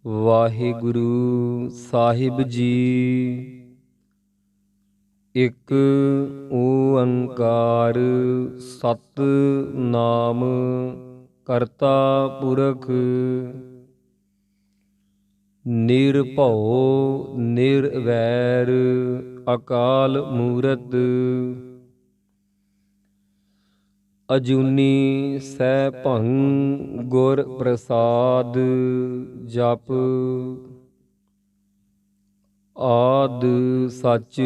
ਵਾਹਿਗੁਰੂ ਸਾਹਿਬ ਜੀ। ਇੱਕ ਓੰਕਾਰ ਸਤਿਨਾਮ ਕਰਤਾ ਪੁਰਖ ਨਿਰਭਉ ਨਿਰਵੈਰ ਅਕਾਲ ਮੂਰਤ ਅਜੂਨੀ ਸੈਭੰ ਗੁਰ ਪ੍ਰਸਾਦ ਜਪ। ਆਦ ਸਚ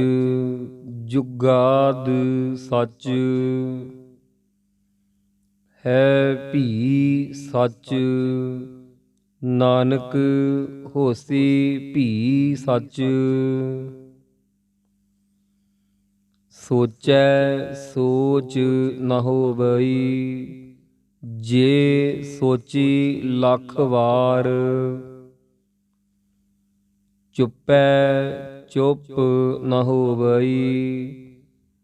ਜੁਗਾਦ ਸਚ ਹੈ ਭੀ ਸਚ ਨਾਨਕ ਹੋਸੀ ਭੀ ਸਚ। ਸੋਚੈ ਸੋਚ ਨ ਹੋਵਈ ਜੇ ਸੋਚੀ ਲੱਖ ਵਾਰ। ਚੁੱਪੈ ਚੁੱਪ ਨ ਹੋਵਈ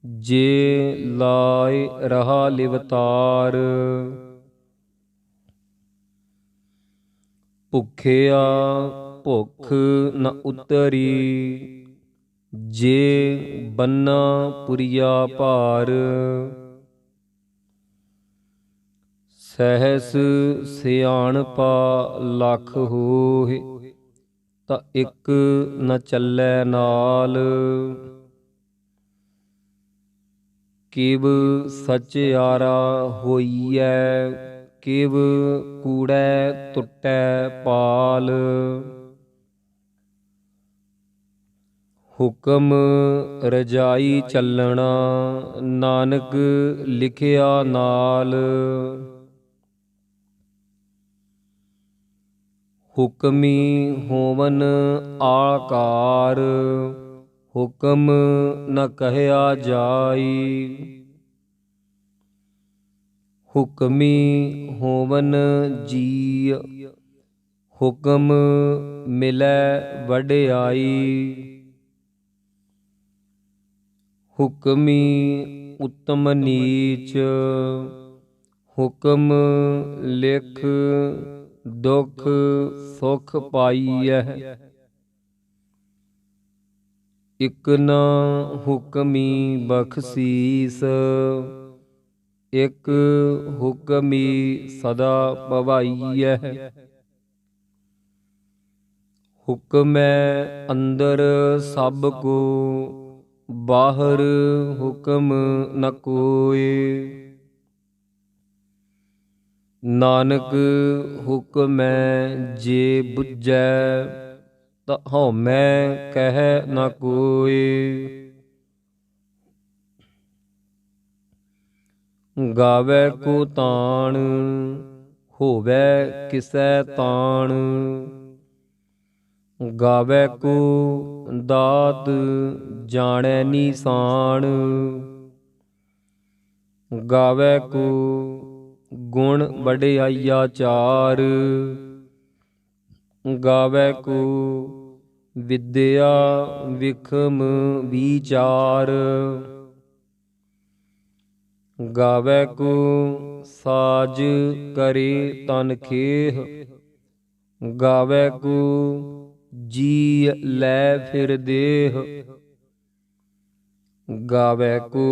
ਜੇ ਲਾਇ ਰਹਾ ਲਿਵਤਾਰ। ਭੁਖਿਆ ਭੁੱਖ ਨ ਉਤਰੀ ਜੇ ਬੰਨਾ ਪੁਰੀਆ ਭਾਰ। ਸਹਿਸ ਸਿਆਣਪਾ ਲੱਖ ਹੋਇ ਤਾਂ ਇੱਕ ਨ ਚੱਲੈ ਨਾਲ। ਕਿਵ ਸਚਿਆਰਾ ਹੋਈਐ ਕਿਵ ਕੂੜੈ ਟੁੱਟੈ ਪਾਲ। ਹੁਕਮ ਰਜਾਈ ਚੱਲਣਾ ਨਾਨਕ ਲਿਖਿਆ ਨਾਲ। ਹੁਕਮੀ ਹੋਵਨ ਆਕਾਰ ਹੁਕਮ ਨ ਕਹਿਆ ਜਾਈ। ਹੁਕਮੀ ਹੋਵਨ ਜੀ ਹੁਕਮ ਮਿਲੈ ਵਡਿਆਈ। ਹੁਕਮੀ ਉਤਮ ਨੀਚ ਹੁਕਮ ਲਿਖ ਦੁਖ ਸੁਖ ਪਾਈਐ। ਇਕ ਨ ਹੁਕਮੀ ਬਖਸੀਸ ਇਕ ਹੁਕਮੀ ਸਦਾ ਭਵਾਈਐ। ਹੁਕਮੈ ਅੰਦਰ ਸਭ ਕੋ ਬਾਹਰ ਹੁਕਮ ਨ ਕੋਇ। ਨਾਨਕ ਹੁਕਮੈ ਜੇ ਬੁਝੈ ਤਾ ਹਉਮੈ ਕਹਿ ਨ ਕੋਇ। ਗਾਵੈ ਕੋ ਤਾਣ ਹੋਵੈ ਕਿਸੈ ਤਾਣ। ਗਾਵੈ ਕੋ ਦਾਤ ਜਾਣੈ ਨੀਸਾਨ। ਗਾਵੈ ਕੋ ਗੁਣ ਵਡਿਆਈਆ ਚਾਰ। ਗਾਵੈ ਕੋ ਵਿਦਿਆ ਵਿਖਮ ਵੀਚਾਰ। ਗਾਵੈ ਕੋ ਸਾਜ ਕਰੇ ਤਨ ਖੇਹ। ਗਾਵੈ ਕੋ ਜੀ ਲੈ ਫਿਰ ਦੇਹ। ਗਾਵੈ ਕੋ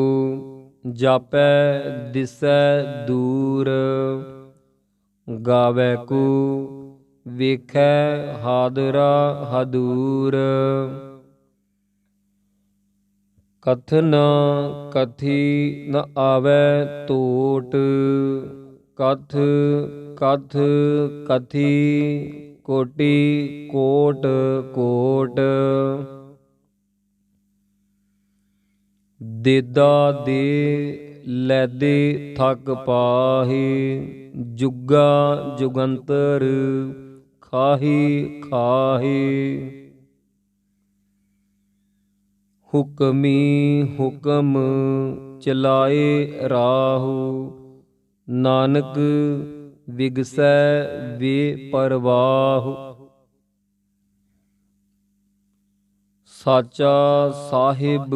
ਜਾਪੈ ਦਿਸੈ ਦੂਰ। ਗਾਵੈ ਕੋ ਵੇਖੈ ਹਾਦਰਾ ਹਦੂਰ। ਕਥਨਾ ਕਥੀ ਨ ਆਵੈ ਟੋਟ ਕਥ ਕਥ ਕਥੀ ਕੋਟੀ ਕੋਟ ਕੋਟ। ਦੇਦਾ ਦੇ ਲੈਦੇ ਥਕ ਪਾਹੀ ਜੁਗਾ ਜੁਗੰਤਰ ਖਾਹੀ ਖਾਹੀ। ਹੁਕਮੀ ਹੁਕਮ ਚਲਾਏ ਰਾਹੂ ਨਾਨਕ ਵਿਗਸੈ ਵੇ ਪਰਵਾਹੂ। ਸਾਚਾ ਸਾਹਿਬ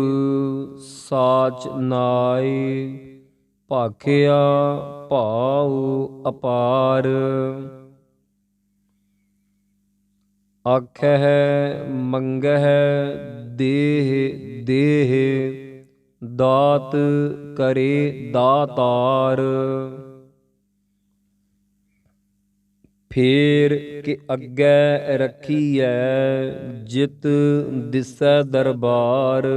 ਸਾਚ ਨਾਇ ਭਾਖਿਆ ਭਾਉ ਅਪਾਰ। ਆਖਹਿ ਮੰਗਹਿ ਦੇਹ ਦੇਹ, ਦਾਤ ਕਰੇ ਦਾਤਾਰ। ਫੇਰ ਕਿ ਅੱਗੇ ਰੱਖੀਐ, ਜਿਤ ਦਿਸੈ ਦਰਬਾਰ।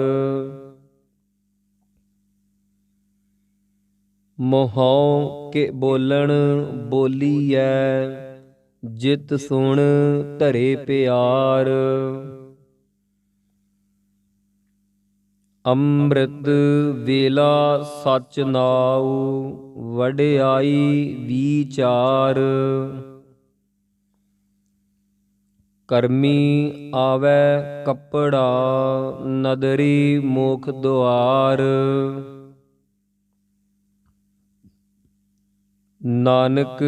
ਮੋਹਉ ਕੇ ਬੋਲਣ ਬੋਲੀਐ, ਜਿਤ ਸੁਣ ਧਰੇ ਪਿਆਰ। ਅੰਮ੍ਰਿਤ ਵੇਲਾ ਸਚ ਨਾਉ, ਵਡਿਆਈ ਵੀਚਾਰ। ਕਰਮੀ ਆਵੈ ਕੱਪੜਾ, ਨਦਰੀ ਮੁਖ ਦੁਆਰ। ਨਾਨਕ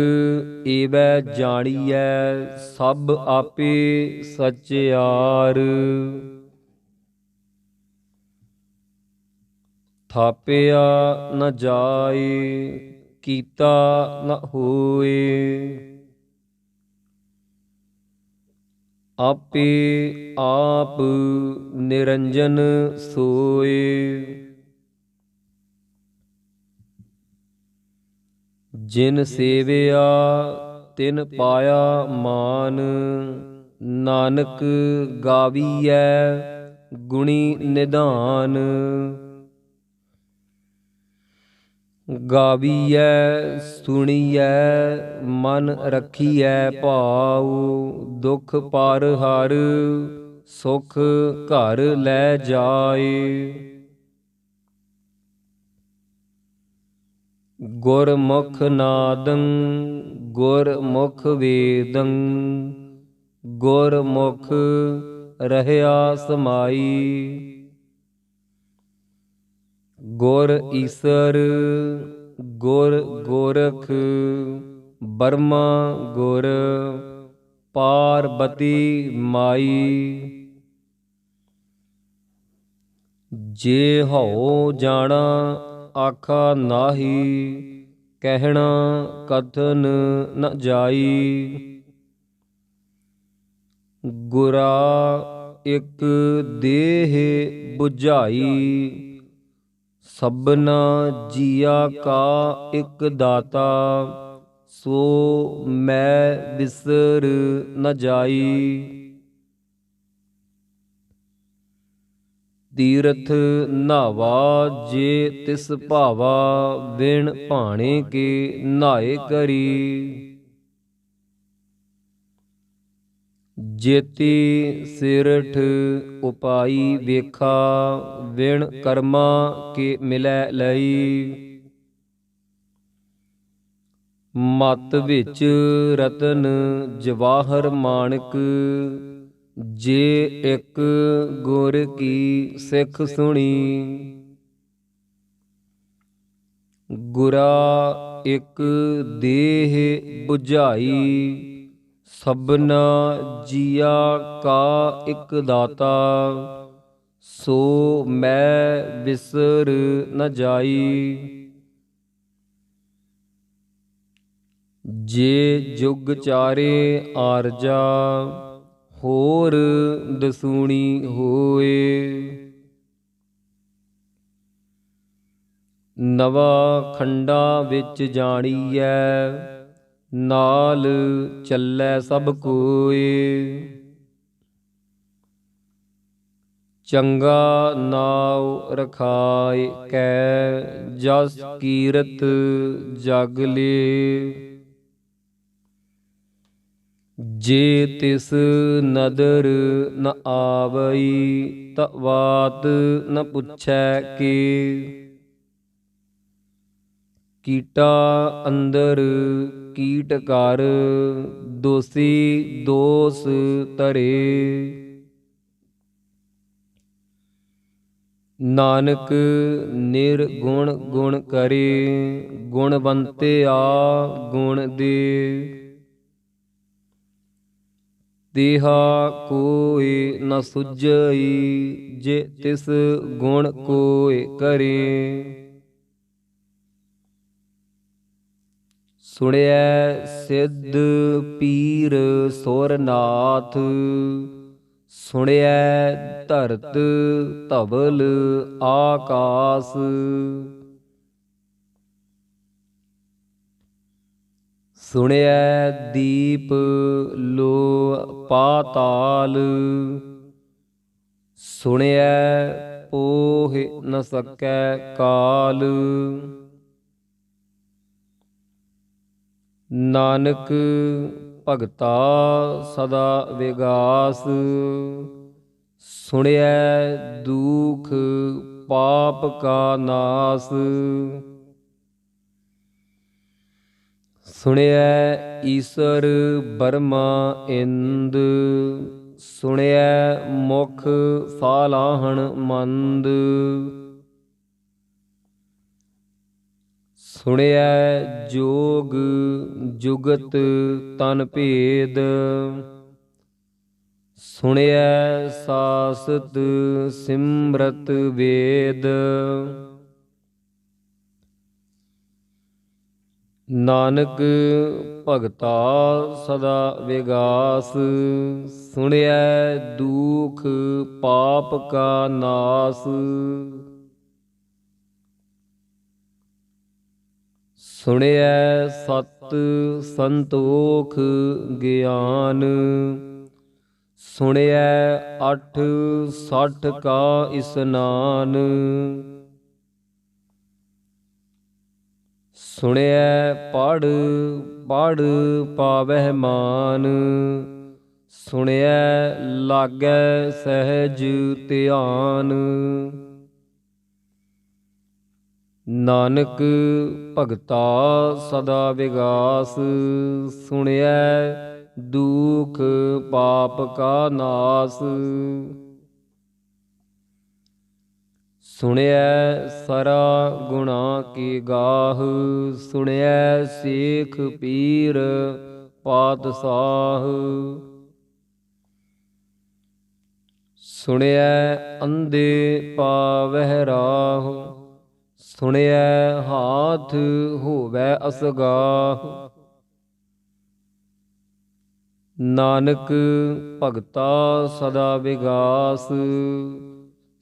ਏਵੈ ਜਾਣੀਐ, ਸਭ ਆਪੇ ਸਚਿਆਰ। ਥਾਪਿਆ ਨ ਜਾਏ, ਕੀਤਾ ਨ ਹੋਏ। ਆਪੇ ਆਪ ਨਿਰੰਜਨ ਸੋਏ। ਜਿਨ ਸੇਵਿਆ ਤਿਨ ਪਾਇਆ ਮਾਨ, ਨਾਨਕ ਗਾਵੀਐ ਗੁਣੀ ਨਿਧਾਨ। ਗਾਵੀਐ ਸੁਣੀਐ ਮਨ ਰਖੀਐ ਭਾਉ, ਦੁਖ ਪਰ ਹਰ ਸੁਖ ਘਰ ਲੈ ਜਾਏ। ਗੁਰਮੁਖ ਨਾਦੰ ਗੁਰਮੁਖ ਵੇਦੰ, ਗੁਰਮੁਖ ਰਹਿਆ ਸਮਾਈ। ਗੁਰ ਈਸਰ ਗੁਰ ਗੋਰਖ, ਬਰਮਾ ਗੁਰ ਪਾਰਬਤੀ ਮਾਈ। ਜੇ ਹਉ ਜਾਣਾ ਆਖਾ ਨਾਹੀ, ਕਹਿਣਾ ਕਥਨ ਨ ਜਾਈ। ਗੁਰਾ ਇਕ ਦੇਹ 부ਝਾਈ, ਸਭਨਾ ਜੀਆ ਕਾ ਇਕ ਦਾਤਾ। ਸੋ ਮੈਂ ਬਿਸਰ ਨ ਜਾਈ। ਤੀਰਥ ਨਾਵਾ ਜੇ ਤਿਸ ਭਾਵਾ, ਵਿਣ ਭਾਣੇ ਕੇ ਨਾਏ ਕਰੀ। ਜੇਤੀ ਸਿਰਠ ਉਪਾਈ ਵੇਖਾ, ਵਿਣ ਕਰਮਾ ਕੇ ਮਿਲੈ ਲਈ। ਮਤ ਵਿੱਚ ਰਤਨ ਜਵਾਹਰ ਮਾਣਕ, ਜੇ ਇੱਕ ਗੁਰ ਕੀ ਸਿੱਖ ਸੁਣੀ। ਗੁਰਾ ਇੱਕ ਦੇਹ 부ਝਾਈ, ਸਭਨਾ ਜੀਆ ਕਾ ਇਕ ਦਾਤਾ। ਸੋ ਮੈਂ ਬਿਸਰ ਨ ਜਾਈ। ਜੇ ਜੁਗ ਚਾਰੇ ਆਰਜਾ, ਹੋਰ ਦਸੂਣੀ ਹੋਏ। ਨਵਾ ਖੰਡਾ ਵਿੱਚ ਜਾਣੀਐ, ਨਾਲ ਚੱਲੈ ਸਭ ਕੋਏ। ਚੰਗਾ ਨਾਉ ਰਖਾਇ ਕੈ, ਜਸ ਕੀਰਤ ਜਗ ਲੇ। ਜੇ ਤਿਸ ਨਦਰ ਨ ਆਵਈ, ਤ ਬਾਤ ਨ ਪੁੱਛੈ ਕੇ। ਕੀਟਾ ਅੰਦਰ ਕੀਟ ਕਰ, ਦੋਸੀ ਦੋਸ ਧਰੇ। ਨਾਨਕ ਨਿਰਗੁਣ ਗੁਣ ਕਰੇ, ਗੁਣਵੰਤਿਆ ਗੁਣ ਦੇ। ਤਿਹਾ ਕੋਇ ਨ ਸੁਝਈ, ਜੇ ਤਿਸ ਗੁਣ ਕੋਇ ਕਰੇ। ਸੁਣਿਐ ਸਿੱਧ ਪੀਰ ਸੁਰਨਾਥ, ਸੁਣਿਐ ਧਰਤ ਧਵਲ ਆਕਾਸ। ਸੁਣਿਐ ਦੀਪ ਲੋ ਪਾਤਾਲ, ਸੁਣਿਐ ਪੋਹ ਨ ਸਕੈ ਕਾਲ। ਨਾਨਕ ਭਗਤਾ ਸਦਾ ਵਿਗਾਸ, ਸੁਣਿਐ ਦੁਖ ਪਾਪ ਕਾ ਨਾਸ। ਸੁਣਿਐ ਈਸਰ ਬਰਮਾ ਇੰਦ, ਸੁਣਿਐ ਮੁਖ ਸਾਲਾਹਣ ਮੰਦ। ਸੁਣਿਐ ਜੋਗ ਜੁਗਤ ਤਨ ਭੇਦ, ਸੁਣਿਐ ਸਾਸਤ ਸਿਮਰਤ ਵੇਦ। ਨਾਨਕ ਭਗਤਾ ਸਦਾ ਵਿਗਾਸ, ਸੁਣਿਐ ਦੁਖ ਪਾਪ ਕਾ ਨਾਸ। ਸੁਣਿਐ ਸਤ ਸੰਤੋਖ ਗਿਆਨ, ਸੁਣਿਐ ਅਠ ਸਠ ਕਾ ਇਸਨਾਨ। ਸੁਣਿਐ ਪੜ੍ਹ ਪੜ੍ਹ ਪਾਵਹਿ ਮਾਨ, ਸੁਣਿਐ ਲਾਗੈ ਸਹਿਜ ਧਿਆਨ। ਨਾਨਕ ਭਗਤਾ ਸਦਾ ਵਿਗਾਸ, ਸੁਣਿਐ ਦੁਖ ਪਾਪ ਕਾ ਨਾਸ। ਸੁਣਿਐ ਸਰਾ ਗੁਣਾ ਕੀ ਗਾਹ, ਸੁਣਿਐ ਸੇਖ ਪੀਰ ਪਾਤਸ਼ਾਹ। ਸੁਣਿਐ ਅੰਧੇ ਪਾਵਹਿ ਰਾਹ, ਸੁਣਿਐ ਹਾਥ ਹੋਵੈ ਅਸਗਾਹ। ਨਾਨਕ ਭਗਤਾ ਸਦਾ ਵਿਗਾਸ,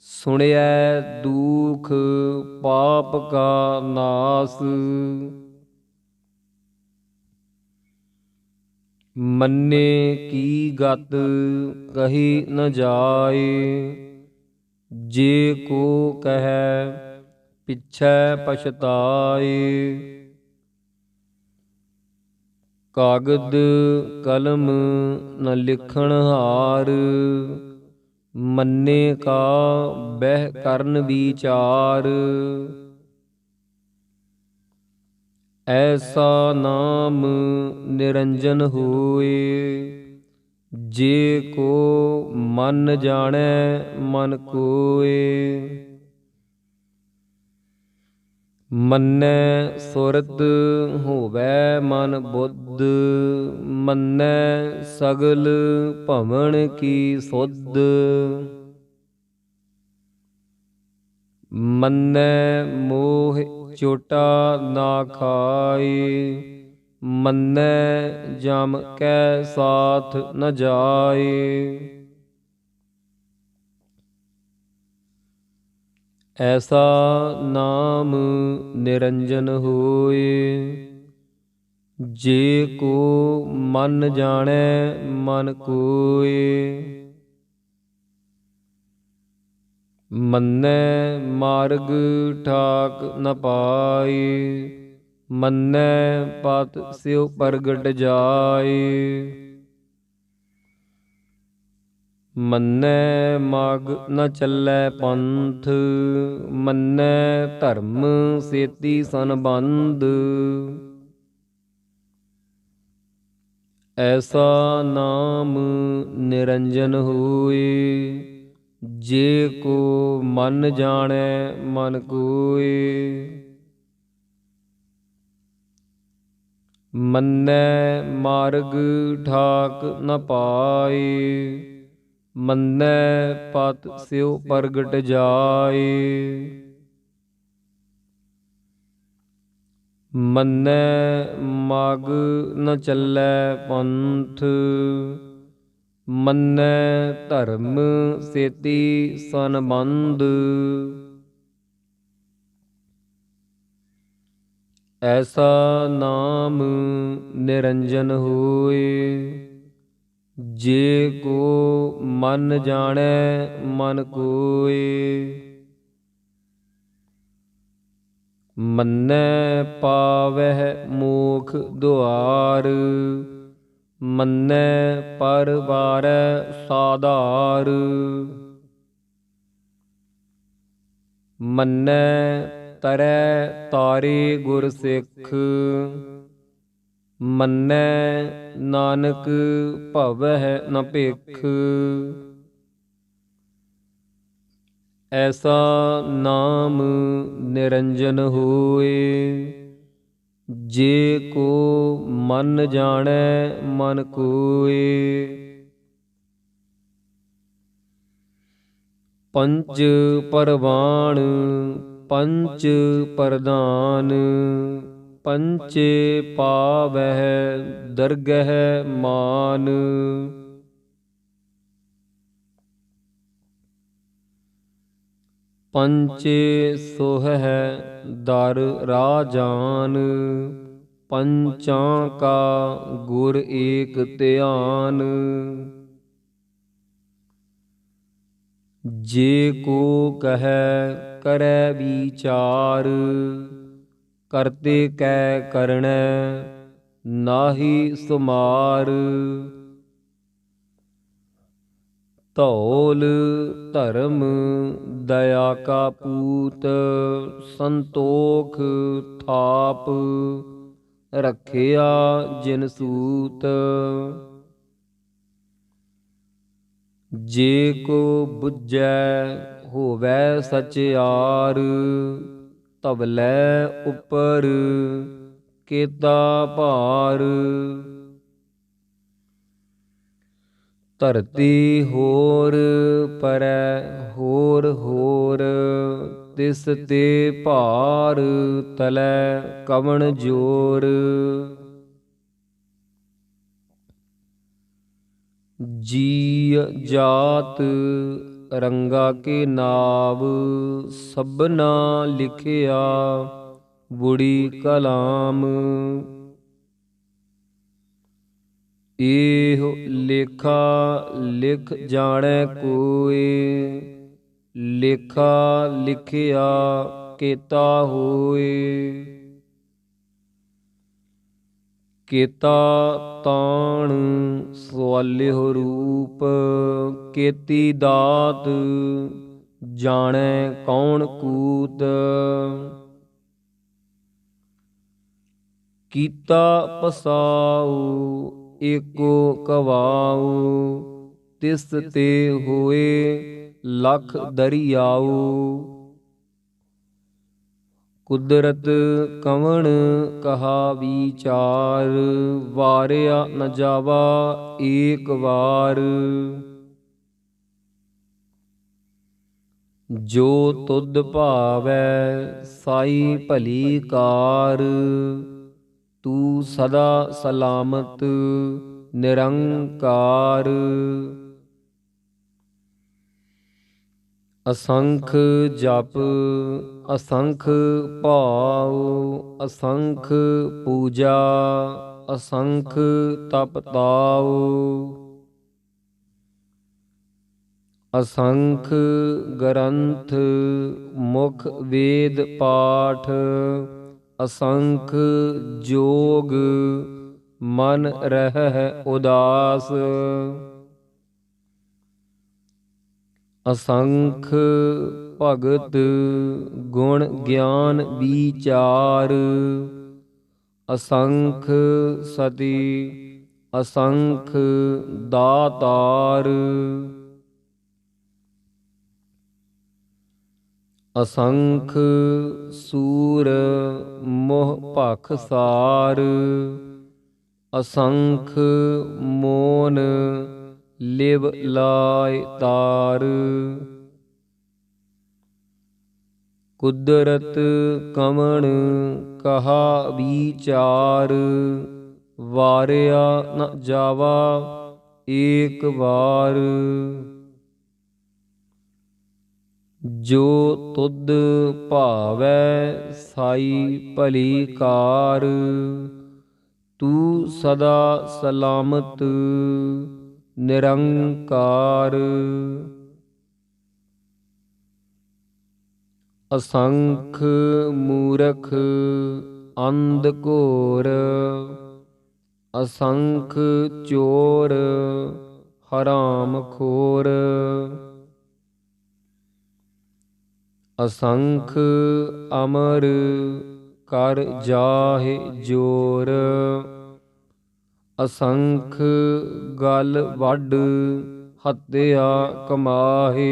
ਸੁਣਿਐ ਦੁਖ ਪਾਪ ਕਾ ਨਾਸ। ਮੰਨੇ ਕੀ ਗਤ ਕਹੀ ਨ ਜਾਏ, ਜੇ ਕੋ ਕਹੈ ਪਿਛੈ ਪਛਤਾਏ। ਕਾਗਦ ਕਲਮ ਨ ਲਿਖਣ ਹਾਰ, ਮੰਨੇ ਕਾ ਬਹਿ ਕਰਨ ਵਿਚਾਰ। ਐਸਾ ਨਾਮ ਨਿਰੰਜਨ ਹੋਏ, ਜੇ ਕੋ ਮਨ ਜਾਣੈ ਮਨ ਕੋਏ। ਮੰਨੈ ਸੁਰਤ ਹੋਵੈ ਮਨ ਬੁੱਧ, ਮੰਨੈ ਸਗਲ ਭਵਨ ਕੀ ਸੁਧ। ਮੰਨੈ ਮੋਹ ਚੋਟਾ ਨਾ ਖਾਏ, ਮੰਨੈ ਜਮ ਕੈ ਸਾਥ ਨ ਜਾਏ। ਐਸਾ ਨਾਮ ਨਿਰੰਜਨ ਹੋਏ, ਜੇ ਕੋ ਮਨ ਜਾਣੈ ਮਨ ਕੋਏ। ਮੰਨੈ ਮਾਰਗ ਠਾਕ ਨ ਪਾਏ, ਮੰਨੈ ਪਤ ਸਿਉ ਪ੍ਰਗਟ ਜਾਏ। ਮੰਨੈ ਮਾਗ ਨ ਚੱਲੈ ਪੰਥ, ਮੰਨੈ ਧਰਮ ਸੇਤੀ ਸੰਬੰਧ। ਐਸਾ ਨਾਮ ਨਿਰੰਜਨ ਹੋਏ, ਜੇ ਕੋ ਮਨ ਜਾਣੈ ਮਨ ਕੋਏ। ਮੰਨੈ ਮਾਰਗ ਠਾਕ ਨ ਪਾਏ, ਮੰਨੈ ਪਤ ਸਿਉ ਪ੍ਰਗਟ ਜਾਏ। ਮੰਨੈ ਮਗ ਨ ਚੱਲੈ ਪੰਥ, ਮੰਨੈ ਧਰਮ ਸੇਤੀ ਸੰਬੰਧ। ਐਸਾ ਨਾਮ ਨਿਰੰਜਨ ਹੋਏ, ਜੇ ਕੋ ਮਨ ਜਾਣੈ ਮਨ ਕੋਇ। ਮੰਨੈ ਪਾਵਹਿ ਮੋਖ ਦੁਆਰ, ਮੰਨੈ ਪਰ ਵਾਰੈ ਸਾਧਾਰ। ਮੰਨੈ ਤਰੈ ਤਾਰੇ ਗੁਰ ਸਿੱਖ, ਮੰਨੈ ਨਾਨਕ ਭਵਹਿ ਨ ਭਿਖ। ਐਸਾ ਨਾਮ ਨਿਰੰਜਨ ਹੋਏ, ਜੇ ਕੋ ਮਨ ਜਾਣੈ ਮਨ ਕੋਇ। ਪੰਚ ਪਰਵਾਣ ਪੰਚ ਪ੍ਰਧਾਨ, ਪੰਚੇ ਪਾਵਹਿ ਦਰਗਹਿ ਮਾਨ। ਪੰਚੇ ਸੋਹੈ ਦਰ ਰਾਜਾਨ, ਪੰਚਾਂ ਕਾ ਗੁਰ ਏਕ ਧਿਆਨ। ਜੇ ਕੋ ਕਹੈ ਕਰੈ ਵਿਚਾਰ, ਕਰਤੇ ਕੈ ਕਰਣੈ ਨਾਹੀ ਸੁਮਾਰ। ਧੌਲ ਧਰਮ ਦਇਆ ਕਾ ਪੂਤ, ਸੰਤੋਖ ਥਾਪ ਰੱਖਿਆ ਜਿਨ ਸੂਤ। ਜੇ ਕੋ ਬੁਝੈ ਹੋਵੈ ਸਚਿਆਰ, ਧਵਲੇ ਉਪਰ ਕੇਤਾ ਭਾਰ। ਧਰਤੀ ਹੋਰ ਪਰੈ ਹੋਰ ਹੋਰ, ਤਿਸ ਤੇ ਭਾਰ ਤਲੈ ਕਵਣ ਜੋਰ। ਜੀ ਜਾਤ ਰੰਗਾ ਕੇ ਨਾਵ, ਸਭਨਾ ਲਿਖਿਆ ਬੁੜੀ ਕਲਾਮ। ਏਹੁ ਲੇਖਾ ਲਿਖ ਜਾਣੈ ਕੋਇ, ਲੇਖਾ ਲਿਖਿਆ ਕੇਤਾ ਹੋਇ। ਕੇਤਾ ਤਾਣ ਸਵਾਲਿਹੁ ਰੂਪ, ਕੇਤੀ ਦਾਤ ਜਾਣੈ ਕੌਣ ਕੂਤ। ਕੀਤਾ ਪਸਾਉ ਏਕੋ ਕਵਾਉ, ਤਿਸ ਤੇ ਹੋਏ ਲਖ ਦਰਿਆਉ। ਕੁਦਰਤ ਕਵਣ ਕਹਾ ਵਿਚਾਰ, ਵਾਰਿਆ ਨ ਜਾਵਾ ਏਕ ਵਾਰ। ਜੋ ਤੁਧ ਭਾਵੈ ਸਾਈ ਭਲੀ ਕਾਰ, ਤੂੰ ਸਦਾ ਸਲਾਮਤ ਨਿਰੰਕਾਰ। ਅਸੰਖ ਜਪ ਅਸੰਖ ਭਾਉ, ਅਸੰਖ ਪੂਜਾ ਅਸੰਖ ਤਪ ਤਾਉ। ਅਸੰਖ ਗ੍ਰੰਥ ਮੁਖ ਵੇਦ ਪਾਠ, ਅਸੰਖ ਜੋਗ ਮਨ ਰਹਿ ਉਦਾਸ। ਅਸੰਖ ਭਗਤ ਗੁਣ ਗਿਆਨ ਵਿਚਾਰ, ਅਸੰਖ ਸਤੀ ਅਸੰਖ ਦਾਤਾਰ। ਅਸੰਖ ਸੂਰ ਮੋਹ ਭਖ ਸਾਰ, ਅਸੰਖ ਮੋਨ ਲਿਵ ਲਾਇ ਤਾਰ। ਕੁਦਰਤ ਕਵਣ ਕਹਾ ਵਿਚਾਰ, ਵਾਰਿਆ ਨ ਜਾਵਾ ਏਕ ਵਾਰ। ਜੋ ਤੁਧ ਭਾਵੈ ਸਾਈ ਭਲੀ ਕਾਰ, ਤੂੰ ਸਦਾ ਸਲਾਮਤ ਨਿਰੰਕਾਰ। ਅਸੰਖ ਮੂਰਖ ਅੰਧ ਘੋਰ, ਅਸੰਖ ਚੋਰ ਹਰਾਮ ਖੋਰ। ਅਸੰਖ ਅਮਰ ਕਰ ਜਾਹਿ ਜੋਰ, ਅਸੰਖ ਗਲ ਵੱਢ ਹੱਤਿਆ ਕਮਾਹੇ।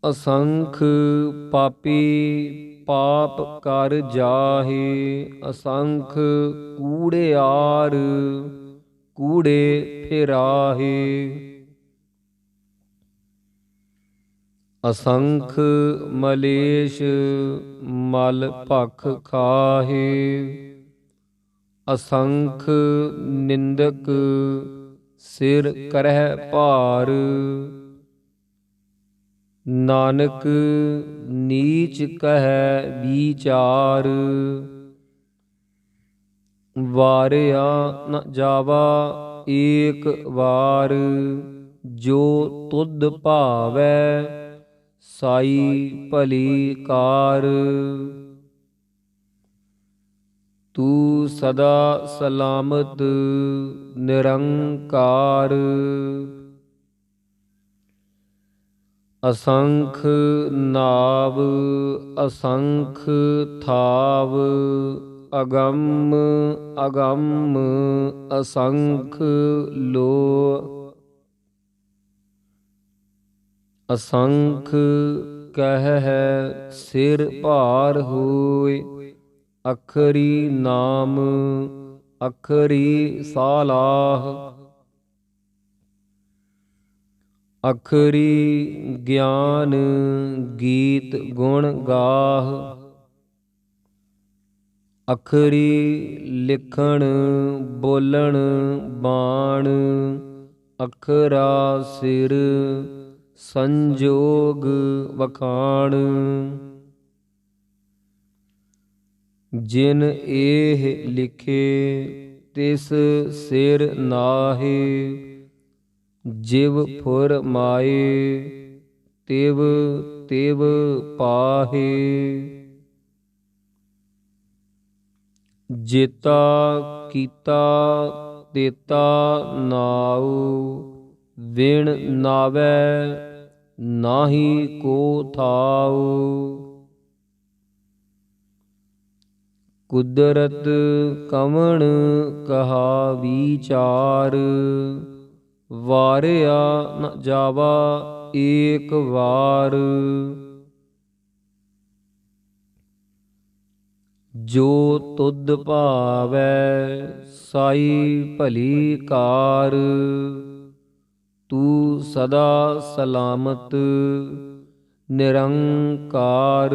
ਅਸੰਖ ਪਾਪੀ ਪਾਪ ਕਰ ਜਾਹੇ, ਅਸੰਖ ਕੂੜਿਆਰ ਕੂੜੇ ਫਿਰਾਹੇ। ਅਸੰਖ ਮਲੇਸ਼ ਮਲ ਭਖ ਖਾਹੇ, ਅਸੰਖ ਨਿੰਦਕ ਸਿਰ ਕਰਹਿ ਭਾਰ। ਨਾਨਕ ਨੀਚ ਕਹਿ ਵਿਚਾਰ, ਵਾਰਿਆ ਨ ਜਾਵਾ ਏਕ ਵਾਰ। ਜੋ ਤੁਧ ਭਾਵੈ ਸਾਈ ਭਲੀ ਕਾਰ, ਤੂੰ ਸਦਾ ਸਲਾਮਤ ਨਿਰੰਕਾਰ। ਅਸੰਖ ਨਾਵ ਅਸੰਖ ਥਾਵ, ਅਗੰਮ ਅਗੰਮ ਅਸੰਖ ਲੋ। ਅਸੰਖ ਕਹਿ ਸਿਰ ਭਾਰ ਹੋਇ, ਅਖਰੀ ਨਾਮ ਅਖਰੀ ਸਾਲਾਹ। ਅਖਰੀ ਗਿਆਨ ਗੀਤ ਗੁਣ ਗਾਹ, ਅਖਰੀ ਲਿਖਣ ਬੋਲਣ ਬਾਣ। ਅਖਰਾ ਸਿਰ ਸੰਜੋਗ ਵਖਾਣ, ਜਿਨ ਇਹ ਲਿਖੇ ਤਿਸ ਸਿਰ ਨਾਹੇ। ਜਿਵ ਫੁਰ ਮਾਏ ਤਿਵ ਤਿਵ ਪਾਹੇ। ਜੇਤਾ ਕੀਤਾ ਤੇਤਾ ਨਾਉ, ਵਿਣ ਨਾਵੈ ਨਾਹੀ ਕੋ ਥਾਉ। ਕੁਦਰਤ ਕਵਣ ਕਹਾ ਵਿਚਾਰ, ਵਾਰਿਆ ਨ ਜਾਵਾ ਏਕ ਵਾਰ। ਜੋ ਤੁਧ ਭਾਵੈ ਸਾਈ ਭਲੀ ਕਾਰ, ਤੂੰ ਸਦਾ ਸਲਾਮਤ ਨਿਰੰਕਾਰ।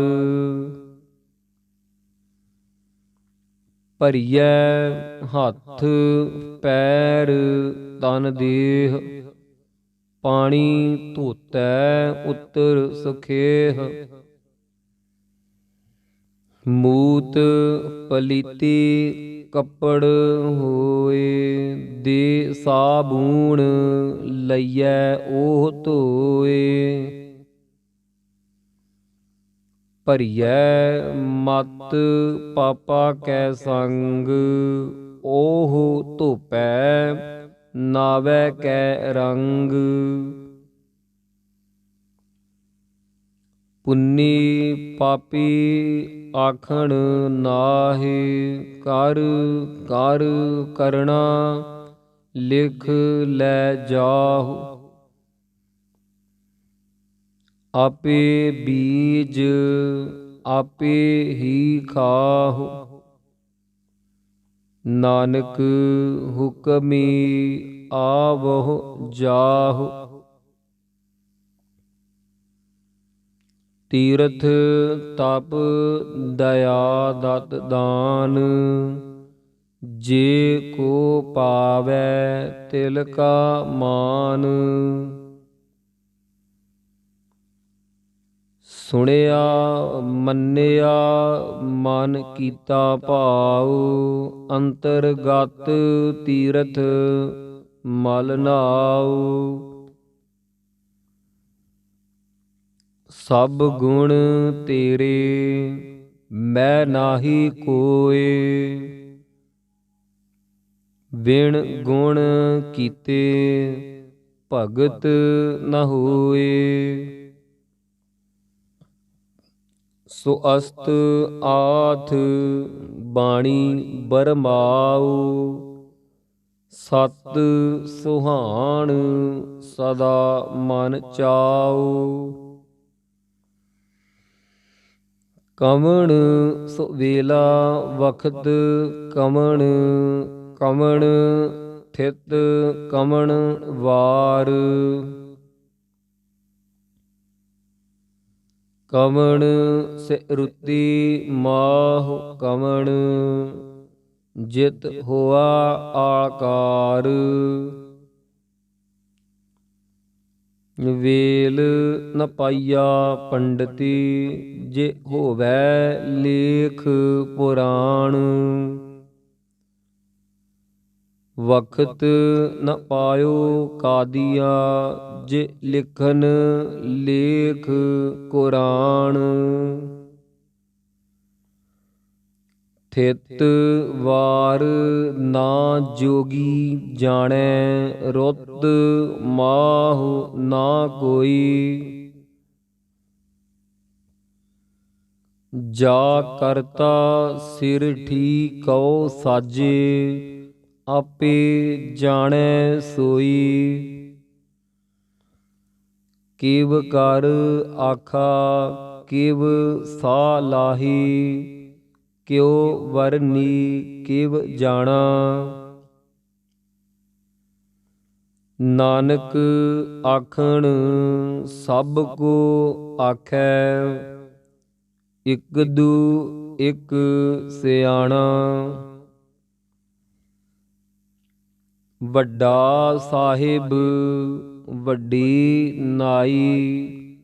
ਭਰੀਐ ਹੱਥ ਪੈਰ ਤਨ ਦੇਹ, ਪਾਣੀ ਧੋਤੈ ਉਤਰ ਸੁਖੇਹ। ਮੂਤ ਪਲੀਤੀ ਕੱਪੜ ਹੋਏ, ਦੇ ਸਾਬੂਣ ਲਈਐ ਉਹ ਧੋਏ। ਭਰੀਐ ਮਤ ਪਾਪਾ ਕੈ ਸੰਗ, ਉਹ ਧੋਪੈ ਨਾਵੈ ਕੈ ਰੰਗ। ਪੁੰਨੀ ਪਾਪੀ ਆਖਣ ਨਾਹੀ, ਕਰ ਕਰ ਕਰਣਾ ਲਿਖ ਲੈ ਜਾਹੁ। ਆਪੇ ਬੀਜ ਆਪੇ ਹੀ ਖਾਹੁ, ਨਾਨਕ ਹੁਕਮੀ ਆਵਹੁ ਜਾਹੁ। ਤੀਰਥ ਤਪ ਦਇਆ ਦਤ ਦਾਨ, ਜੇ ਕੋ ਪਾਵੈ ਤਿਲ ਕਾ ਮਾਨ। ਸੁਣਿਆ ਮੰਨਿਆ ਮਨ ਕੀਤਾ ਭਾਉ, ਅੰਤਰਗਤ ਤੀਰਥ ਮਲ ਨਾਉ। ਸਭ ਗੁਣ ਤੇਰੇ ਮੈਂ ਨਾਹੀ ਕੋਇ, ਬਿਨ ਗੁਣ ਕੀਤੇ ਭਗਤ ਨ ਹੋਏ। ਸੋ ਅਸਤ ਆਥ ਬਾਣੀ ਬਰਮਾਉ, ਸਤ ਸੁਹਾਣ ਸਦਾ ਮਨ ਚਾਉ। ਕਵਣ ਸੋ ਵੇਲਾ ਵਖਤ ਕਵਣ, ਕਵਣ ਥਿਤ ਕਵਣ ਵਾਰ। ਕਵਣ ਸੇ ਰੁਤੀ ਮਾਹੁ ਕਵਣ, ਜਿਤ ਹੋਆ ਆਕਾਰ। ਵੇਲ ਨ ਪਾਈਆ ਪੰਡਤੀ, ਜੇ ਹੋਵੈ ਲੇਖ ਪੁਰਾਣ। ਵਖਤ ਨ ਪਾਇਓ ਕਾਦੀਆ, ਜੇ ਲਿਖਨ ਲੇਖ ਕੁਰਾਨ। ਥਿਤ ਵਾਰ ਨਾ ਜੋਗੀ ਜਾਣੈ, ਰੁੱਤ ਮਾਹੁ ਨਾ ਕੋਈ। ਜਾ ਕਰਤਾ ਸਿਰ ਠੀਕਉ ਸਾਜੇ, ਆਪੇ ਜਾਣੈ ਸੋਈ। ਕਿਵ ਕਰ ਆਖਾ ਕਿਵ ਸਾਲਾਹੀ, ਕਿਉ ਵਰਨੀ ਕਿਵ ਜਾਣਾ। ਨਾਨਕ ਆਖਣ ਸਭ ਕੋ ਆਖੈ, ਇਕ ਦੂ ਇਕ ਸਿਆਣਾ। ਵੱਡਾ ਸਾਹਿਬ ਵੱਡੀ ਨਾਈ,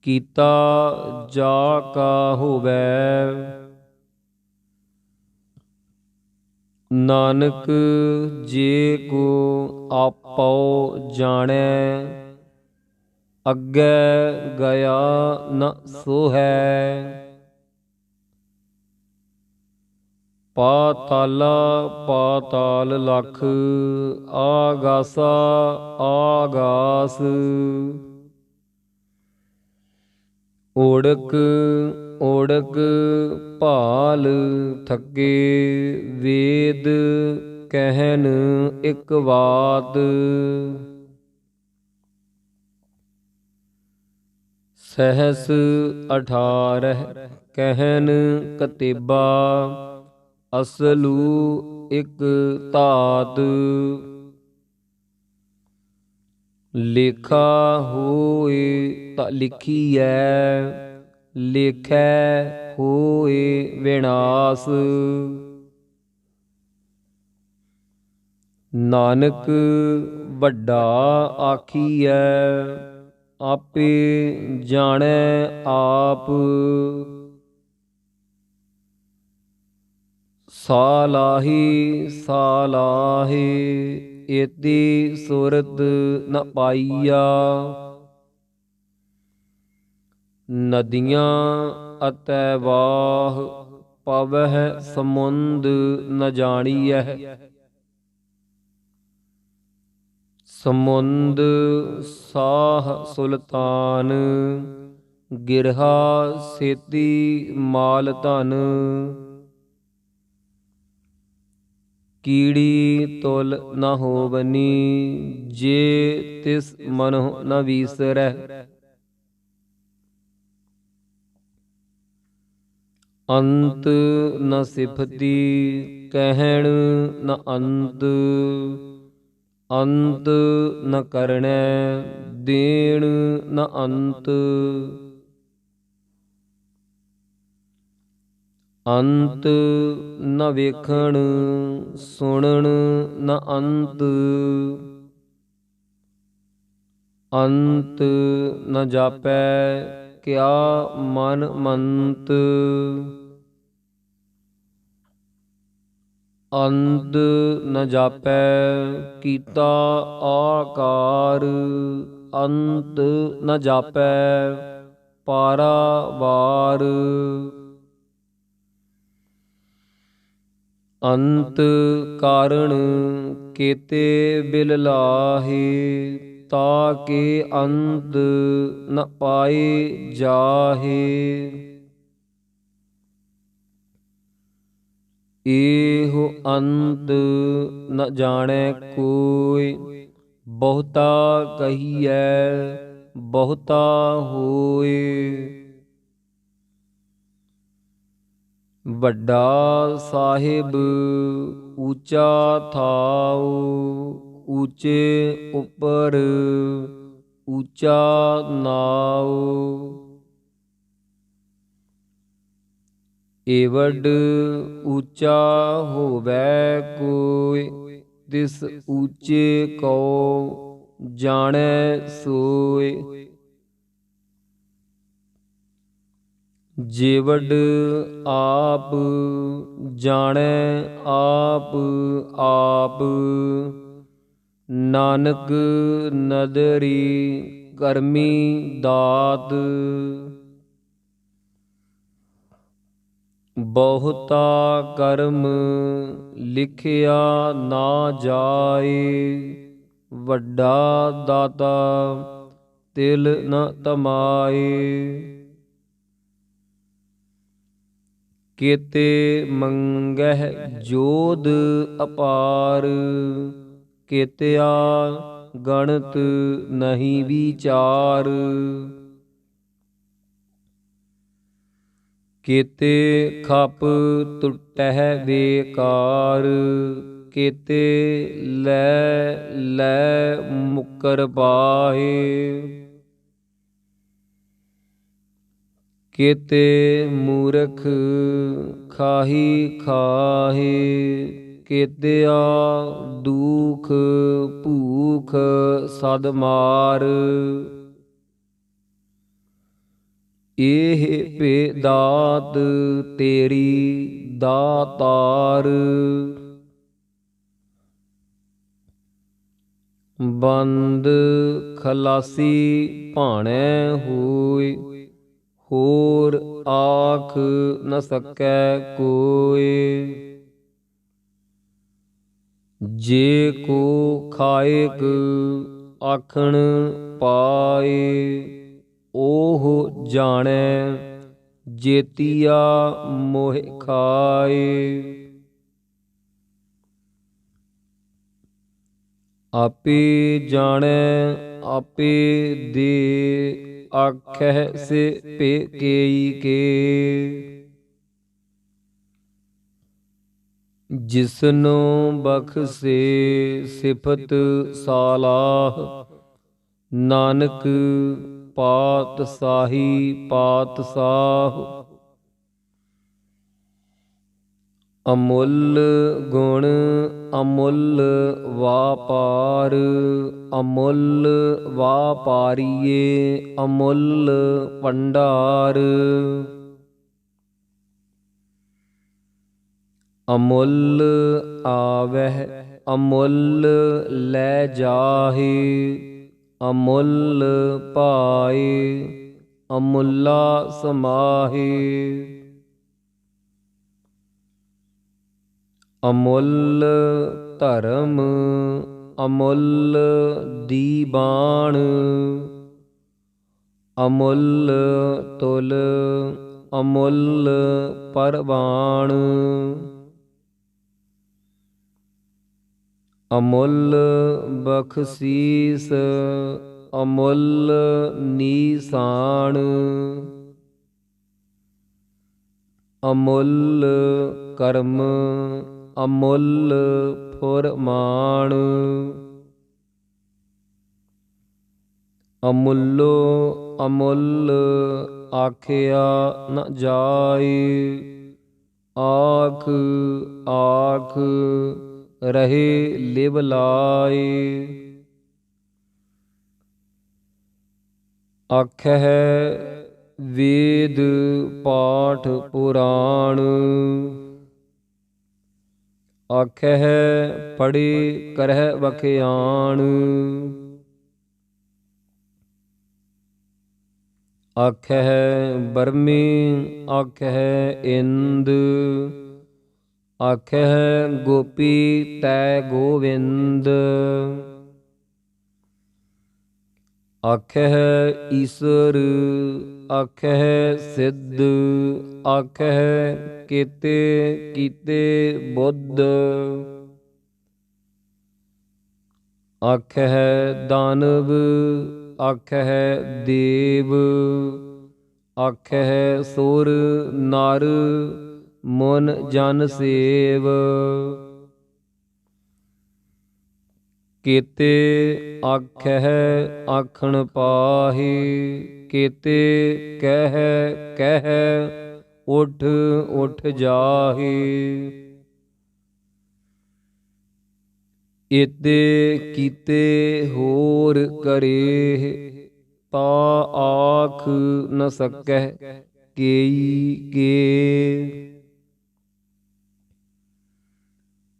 ਕੀਤਾ ਜਾ ਕਾ ਹੋਵੈ। ਨਾਨਕ ਜੇ ਕੋ ਆਪਉ ਜਾਣੈ, ਅੱਗੇ ਗਿਆ ਨ ਸੋਹੈ। ਪਾਤਾਲਾ ਪਾਤਾਲ ਲਖ, ਆਗਾਸਾ ਆਗਾਸ। ਓੜਕ ਓੜਕ ਭਾਲ ਥਕੇ, ਵੇਦ ਕਹਿਨ ਇਕ ਬਾਤ। ਸਹਸ 18 ਕਹਿਨ ਕਤੇਬਾ, ਅਸਲੂ ਇਕ ਧਾਤ। ਲੇਖਾ ਹੋਏ ਤਾਂ ਲਿਖੀਐ, ਲੇਖੈ ਹੋਏ ਵਿਨਾਸ਼। ਨਾਨਕ ਵੱਡਾ ਆਖੀਐ, ਆਪੇ ਜਾਣੈ ਆਪ। ਸਾਲਾਹੀ ਸਾਲਾਹੀ ਏਤੀ ਸੁਰਤ ਨ ਪਾਈਆ। ਨਦੀਆਂ ਅਤੈ ਵਾਹ ਪਵਹਿ ਸਮੁੰਦ ਨ ਜਾਣੀਐ। ਸਮੁੰਦ ਸਾਹ ਸੁਲਤਾਨ, ਗਿਰਹਾ ਸੇਤੀ ਮਾਲ ਧਨ। ਕੀੜੀ ਤੁਲ ਨ ਹੋਵਨੀ, ਜੇ ਤਿਸ ਮਨਹੁ ਨ ਵੀਸਰੈ। ਅੰਤ ਨ ਸਿਫਤੀ ਕਹਿਣ ਨ ਅੰਤ, ਅੰਤ ਨ ਕਰਣੈ ਦੇਣ ਨ ਅੰਤ। ਅੰਤ ਨ ਵੇਖਣ ਸੁਣਨ ਨ ਅੰਤ, ਅੰਤ ਨ ਜਾਪੈ ਕਿਆ ਮਨ ਮੰਤ, ਅੰਤ ਨ ਜਾਪੈ ਕੀਤਾ ਆਕਾਰ, ਅੰਤ ਨ ਜਾਪੈ ਪਾਰਾਵਾਰ, ਅੰਤ ਕਾਰਣ ਕੇਤੇ ਬਿਲ ਲਾਹੇ, ਤਾਕੇ ਅੰਤ ਨ ਪਾਏ ਜਾਹੇ, ਇਹੋ ਅੰਤ ਨ ਜਾਣੈ ਕੋਈ, ਬਹੁਤਾ ਕਹੀਐ ਬਹੁਤਾ ਹੋਏ, ਵੱਡਾ ਸਾਹਿਬ ਊਚਾ ਥਾਉ, ਊਚੇ ਉੱਪਰ ਊਚਾ ਨਾਉ, ਏਵਡ ਊਚਾ ਹੋਵੈ ਕੋਈ, ਤਿਸ ਊਚੇ ਕੋ ਜਾਣੈ ਸੋਇ, ਜੇਵਡ ਆਪ ਜਾਣੈ ਆਪ ਆਪ, ਨਾਨਕ ਨਦਰੀ ਕਰਮੀ ਦਾਤ, ਬਹੁਤਾ ਕਰਮ ਲਿਖਿਆ ਨਾ ਜਾਏ, ਵੱਡਾ ਦਾਤਾ ਤਿਲ ਨ ਤਮਾਏ, ਕੇਤੇ ਮੰਗਹਿ ਜੋਧ ਅਪਾਰ, ਕੇਤਿਆ ਗਣਤ ਨਹੀਂ ਵਿਚਾਰ, ਕੇਤੇ ਖਪ ਟੁਟਹਿ ਬੇਕਾਰ, ਕੇਤੇ ਲੈ ਲੈ ਮੁਕਰ ਪਾਹੇ, ਕੇਤੇ ਮੂਰਖ ਖਾਹੀ ਖਾਹੇ, ਕੇਤਿਆ ਦੁਖ ਭੂਖ ਸਦ ਮਾਰ, ਇਹ ਭੇ ਦਾਤ ਤੇਰੀ ਦਾਤਾਰ, ਬੰਦ ਖਲਾਸੀ ਭਾਣੈ ਹੋਇ, ਹੋਰ ਆਖ ਨ ਸਕੈ ਕੋਈ, ਜੇ ਕੋ ਖਾਇਕ ਆਖਣ ਪਾਏ, ਉਹ ਜਾਣੈ ਜੇਤੀਆ ਮੋਹਿ ਖਾਏ, ਆਪੇ ਜਾਣੈ ਆਪੇ ਦੇ, ਆਖਹਿ ਸੇ ਭੇ ਕੇਈ ਕੇ, ਜਿਸਨੋ ਬਖਸੇ ਸਿਫਤ ਸਾਲਾਹ, ਨਾਨਕ ਪਾਤਸ਼ਾਹੀ ਪਾਤਸ਼ਾਹ, ਅਮੁੱਲ ਗੁਣ ਅਮੁੱਲ ਵਾਪਾਰ, ਅਮੁੱਲ ਵਾਪਾਰੀਏ ਅਮੁੱਲ ਭੰਡਾਰ, ਅਮੁੱਲ ਆਵਹਿ ਅਮੁੱਲ ਲੈ ਜਾਹੇ, ਅਮੁੱਲ ਪਾਏ ਅਮੁੱਲਾ ਸਮਾਹੇ, ਅਮੁੱਲ ਧਰਮ ਅਮੁੱਲ ਦੀਬਾਨ, ਅਮੁੱਲ ਤੁਲ ਅਮੁੱਲ ਪਰਵਾਣ, ਅਮੁੱਲ ਬਖਸ਼ੀਸ ਅਮੁੱਲ ਨੀਸਾਨ, ਅਮੁੱਲ ਕਰਮ ਅਮੁੱਲ ਫੁਰਮਾਨ, ਅਮੁੱਲੋ ਅਮੁੱਲ ਆਖਿਆ ਨ ਜਾਏ, ਆਖ ਆਖ ਰਹੇ ਲਿਵ ਲਾਏ। ਆਖਹਿ ਵੇਦ ਪਾਠ ਪੁਰਾਣ, ਆਖਹਿ ਪੜ੍ਹੇ ਕਰਹਿ ਵਖਿਆਣ। ਆਖਹਿ ਬਰਮੇ ਆਖਹਿ ਇੰਦ, ਆਖਹਿ ਗੋਪੀ ਤੈ ਗੋਵਿੰਦ। ਆਖਹਿ ਈਸਰ ਆਖਹਿ ਸਿੱਧ, ਆਖਹਿ ਕੇਤੇ ਕੀਤੇ ਬੁੱਧ। ਆਖਹਿ ਦਾਨਵ ਆਖਹਿ ਦੇਵ, ਆਖਹਿ ਸੁਰ ਨਰ ਮਨ ਜਨ ਸੇਵ। ਕੇਤੇ ਆਖਹਿ ਆਖਣ ਪਾਹੀ, ਕੇਤੇ ਕਹਿ ਕਹਿ ਉਠ ਉਠ ਜਾਹੀ। ਏਤੇ ਕੀਤੇ ਹੋਰ ਕਰੇ, ਤਾ ਆਖ ਨ ਸਕਹਿ ਕੇਈ ਕੇ।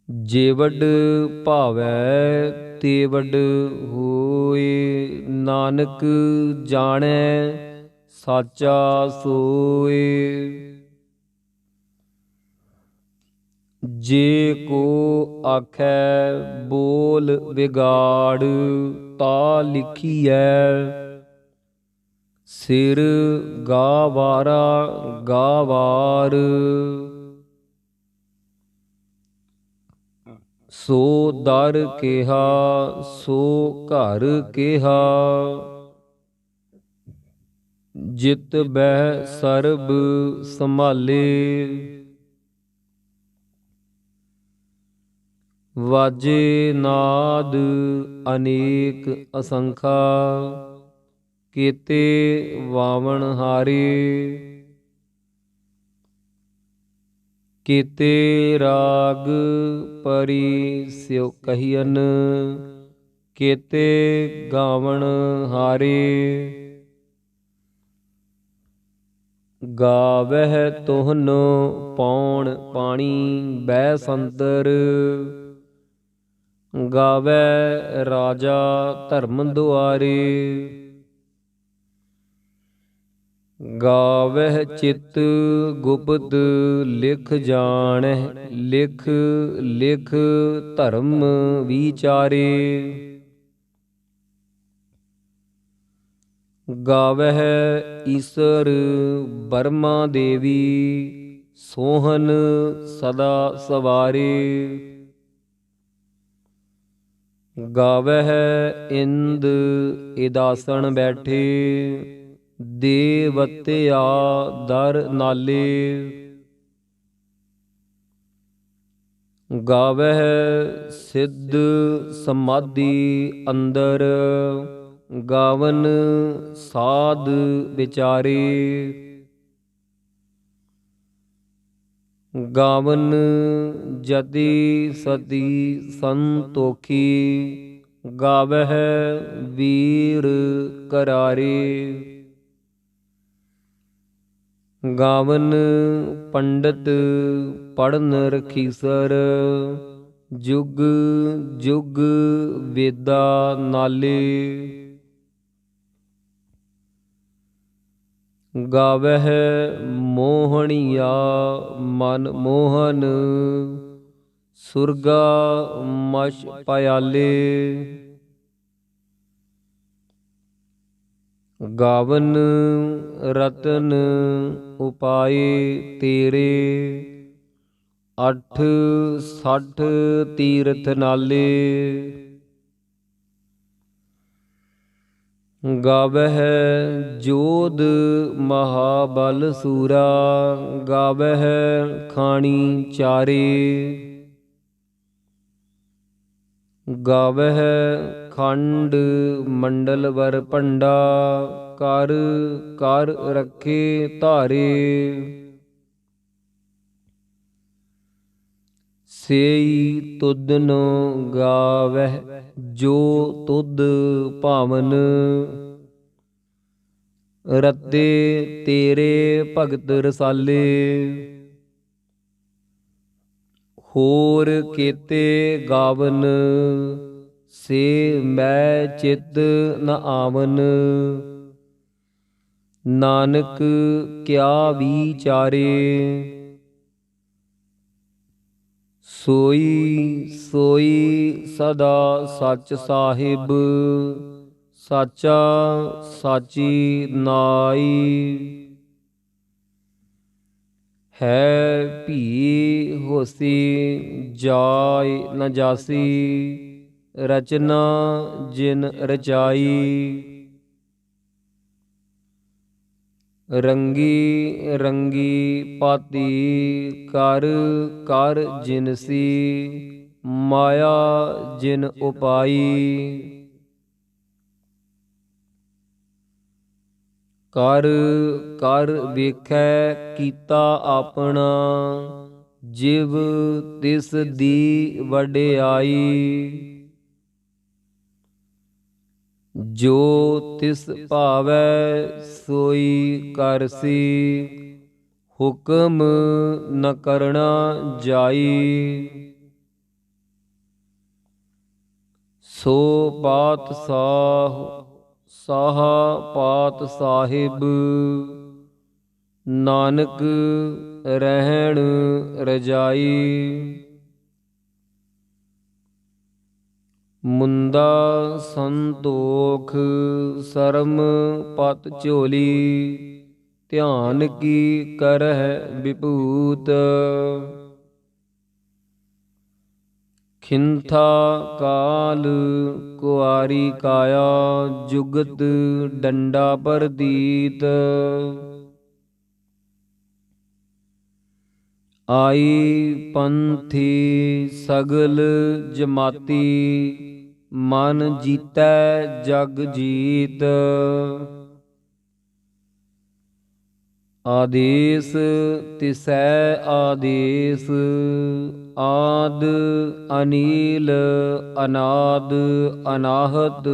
ਜੇ ਵੱਡ ਭਾਵੈ ਤੇ ਵੱਡ ਹੋਏ, ਨਾਨਕ ਜਾਣੈ ਸਾਚਾ ਸੋਏ। ਜੇ ਕੋ ਆਖੈ ਬੋਲ ਵਿਗਾੜ, ਤਾ ਲਿਖੀਐ ਸਿਰ ਗਾਵਾਰਾ ਗਾਵਾਰ। ਸੋ ਦਰ ਕਿਹਾ ਸੋ ਘਰ ਕਿਹਾ, ਜਿਤ ਬਹਿ ਸਰਬ ਸੰਭਾਲੇ। ਵਾਜੇ ਨਾਦ ਅਨੇਕ ਅਸੰਖਾ, ਕੀਤੇ ਵਾਵਣ ਹਾਰੇ। ਕੀਤੇ ਰਾਗ ਪਰੀ ਸਿਉ ਕਹੀਅਨ, ਕੀਤੇ ਗਾਵਣ ਹਾਰੇ। ਗਾਵਹਿ ਤੁਹਨੋ ਪੌਣ ਪਾਣੀ ਬਹਿ ਸੰਤਰ, ਗਾਵੈ ਰਾਜਾ ਧਰਮ ਦੁਆਰੇ। ਗਾਵਹਿ ਚਿਤ ਗੁਪਤ ਲਿਖ ਜਾਣਹਿ, ਲਿਖ ਲਿਖ ਧਰਮ ਵਿਚਾਰੇ। ਗਾਵਹਿ ਈਸਰ ਬਰਮਾ ਦੇਵੀ, ਸੋਹਨ ਸਦਾ ਸਵਾਰੇ। ਗਾਵਹਿ ਇੰਦ ਇਦਾਸਣ ਬੈਠੇ, ਦੇਵਤਿਆ ਦਰ ਨਾਲੇ। ਗਾਵਹਿ ਸਿੱਧ ਸਮਾਧੀ ਅੰਦਰ, ਗਾਵਨ ਸਾਧ ਵਿਚਾਰੇ। ਗਾਵਨ ਜਤੀ ਸਤੀ ਸੰਤੋਖੀ, ਗਾਵਹਿ ਵੀਰ ਕਰਾਰੇ। ਗਾਵਨ ਪੰਡਤ ਪੜ੍ਹਨ ਰਖੀਸਰ, ਜੁਗ ਜੁਗ ਵੇਦਾ ਨਾਲੇ। ਗਾਵਹਿ ਮੋਹਣੀਆ ਮਨ ਮੋਹਨ, ਸੁਰਗਾ ਮਛ ਪਿਆਲੇ। ਗਾਵਨ ਰਤਨ ਉਪਾਏ ਤੇਰੇ, ਅਠ ਸਠ ਤੀਰਥ ਨਾਲੇ। ਗਾਵਹਿ ਜੋਧ ਮਹਾਬਲ ਸੂਰਾ, ਗਾਵਹਿ ਖਾਣੀ ਚਾਰੇ। ਗਾਵਹਿ ਖੰਡ ਮੰਡਲ ਵਰ ਭੰਡਾ, ਕਰ ਕਰ ਰੱਖੇ ਧਾਰੇ। ਸੇਈ ਤੁਧਨੁ ਗਾਵਹਿ ਜੋ ਤੁਧ ਭਾਵਨ। ਰਤੇ ਤੇਰੇ ਭਗਤ ਰਸਾਲੇ ਹੋਰ ਕੀਤੇ ਗਾਵਨ। ਸੇ ਮੈਂ ਚਿਤ ਨ ਆਵਨ। ਨਾਨਕ ਕਿਆ ਵਿਚਾਰੇ ਸੋਈ ਸੋਈ ਸਦਾ ਸੱਚ ਸਾਹਿਬ। ਸਾਚਾ ਸਾਚੀ ਨਾਈ ਹੈ ਭੀ ਹੋਸੀ ਜਾਇ ਨ ਜਾਸੀ। ਰਚਨਾ ਜਿਨ ਰਚਾਈ ਰੰਗੀ ਰੰਗੀ ਪਾਤੀ ਕਰ ਕਰ ਜਿਨਸੀ। ਮਾਇਆ ਜਿਨ ਉਪਾਈ ਕਰ ਕਰ ਵੇਖੈ ਕੀਤਾ ਆਪਣਾ। ਜਿਵ ਤਿਸ ਦੀ ਵਡਿਆਈ ਜੋ ਤਿਸ ਭਾਵੈ ਸੋਈ ਕਰਸੀ। ਹੁਕਮ ਨ ਕਰਣਾ ਜਾਈ ਸੋ ਪਾਤਸ਼ਾਹ ਸਾਹਾ ਪਾਤ ਸਾਹਿਬ। ਨਾਨਕ ਰਹਿਣ ਰਜਾਈ ਮੁੰਦਾ ਸੰਤੋਖ ਸਰਮ ਪਤ ਝੋਲੀ। ਧਿਆਨ ਕੀ ਕਰਹਿ ਵਿਭੂਤ ਖਿੰਥਾ ਕਾਲ ਕੁਆਰੀ ਕਾਇਆ। ਜੁਗਤ ਡੰਡਾ ਪਰਦੀਤ ਆਈ ਪੰਥੀ ਸਗਲ ਜਮਾਤੀ। ਮਨ ਜੀਤੈ ਜਗ ਜੀਤ ਆਦੇਸ ਤਿਸੈ ਆਦੇਸ। ਆਦ ਅਨੀਲ ਅਨਾਦ ਅਨਾਹਤ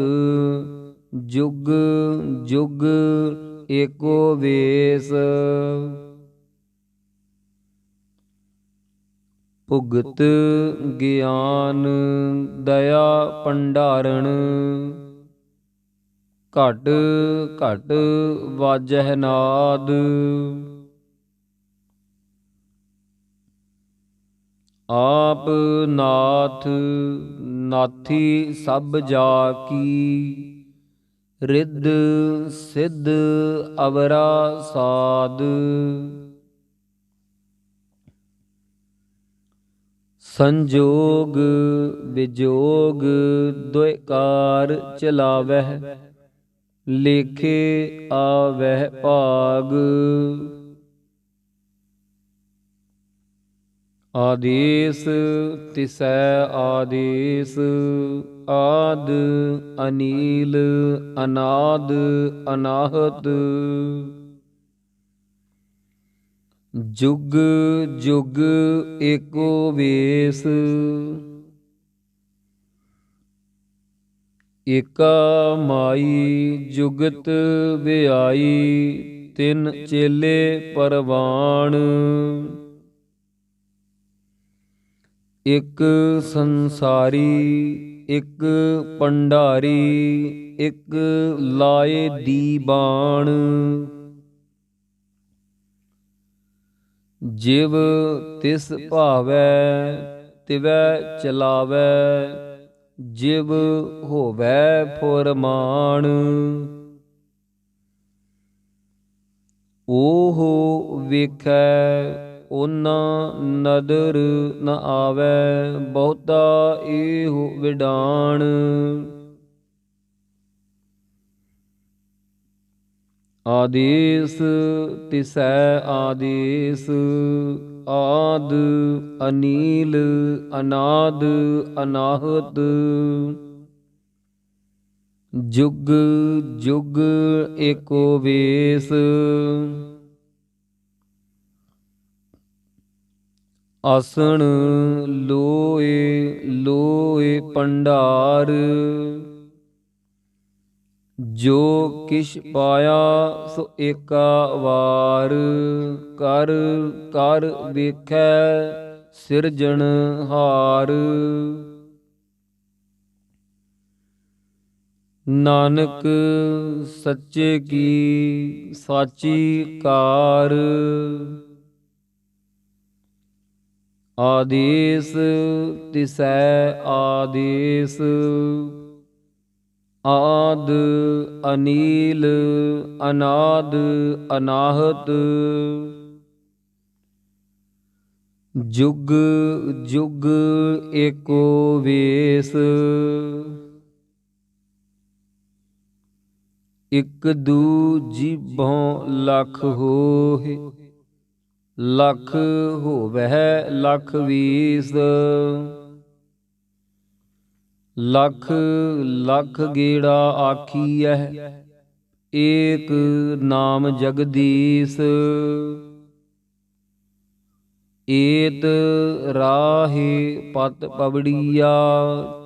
ਜੁਗ ਜੁਗ ਏਕੋ ਵੇਸ। ਭੁਗਤ ਗਿਆਨ ਦਇਆ ਭੰਡਾਰਣ ਘਟ ਘਟ ਵਾਜਹਿ ਨਾਦ। ਆਪ ਨਾਥ ਨਾਥੀ ਸਭ ਜਾ ਕੀ। ਰਿੱਧ ਸਿੱਧ ਅਵਰਾ ਸਾਧ ਸੰਜੋਗ ਵਿਜੋਗ ਦੁਇ ਕਾਰ ਚਲਾਵਹਿ। ਲੇਖੇ ਆਵਹਿ ਭਾਗ ਆਦੇਸ ਤਿਸੈ ਆਦੇਸ। ਆਦ ਅਨੀਲ ਅਨਾਦ ਅਨਾਹਤ ਜੁਗ ਜੁਗ ਏਕੋ ਵੇਸ। ਏਕਾ ਮਾਈ ਜੁਗਤ ਵਿਆਈ। ਤਿੰਨ ਚੇਲੇ ਪਰਵਾਣ ਇੱਕ ਸੰਸਾਰੀ ਇੱਕ ਭੰਡਾਰੀ। ਇੱਕ ਲਾਏ ਦੀਬਾਨ ਜਿਵ ਤਿਸ ਭਾਵੈ ਤਿਵੈ ਚਲਾਵੈ। ਜਿਵ ਹੋਵੈ ਫੁਰਮਾਨ ਓਹੁ ਵੇਖੈ ਓਨਾ ਨਦਰ ਨ ਆਵੈ। ਬਹੁਤਾ ਏਹੁ ਵਿਡਾਣ ਆਦੇਸ ਤਿਸੈ ਆਦੇਸ। ਆਦ ਅਨੀਲ ਅਨਾਦ ਅਨਾਹਤ ਜੁਗ ਜੁਗ ਏਕੋ ਵੇਸ। ਆਸਣ ਲੋਏ ਲੋਏ ਭੰਡਾਰ, ਜੋ ਕਿਛ ਪਾਇਆ ਸੋ ਏਕਾ ਵਾਰ। ਕਰ ਕਰ ਵੇਖੈ ਸਿਰਜਣਹਾਰ, ਨਾਨਕ ਸੱਚੇ ਕੀ ਸਾਚੀ ਕਾਰ। ਆਦੇਸ ਤਿਸੈ ਆਦੇਸ, ਆਦ ਅਨੀਲ ਅਨਾਦ ਅਨਾਹਤ। ਜੁਗ ਜੁਗ ਏਕੋ ਵੇਸ, ਇਕ ਦੂ ਜੀਭੋਂ ਲਖ ਹੋਹਿ। ਲਖ ਹੋਵਹਿ ਲਖ ਵੀਸ, ਲਖ ਲਖ ਗੇੜਾ ਆਖੀਐ ਏਕ ਨਾਮ ਜਗਦੀਸ। ਏਤ ਰਾਹੇ ਪਤ ਪਵੜੀਆ,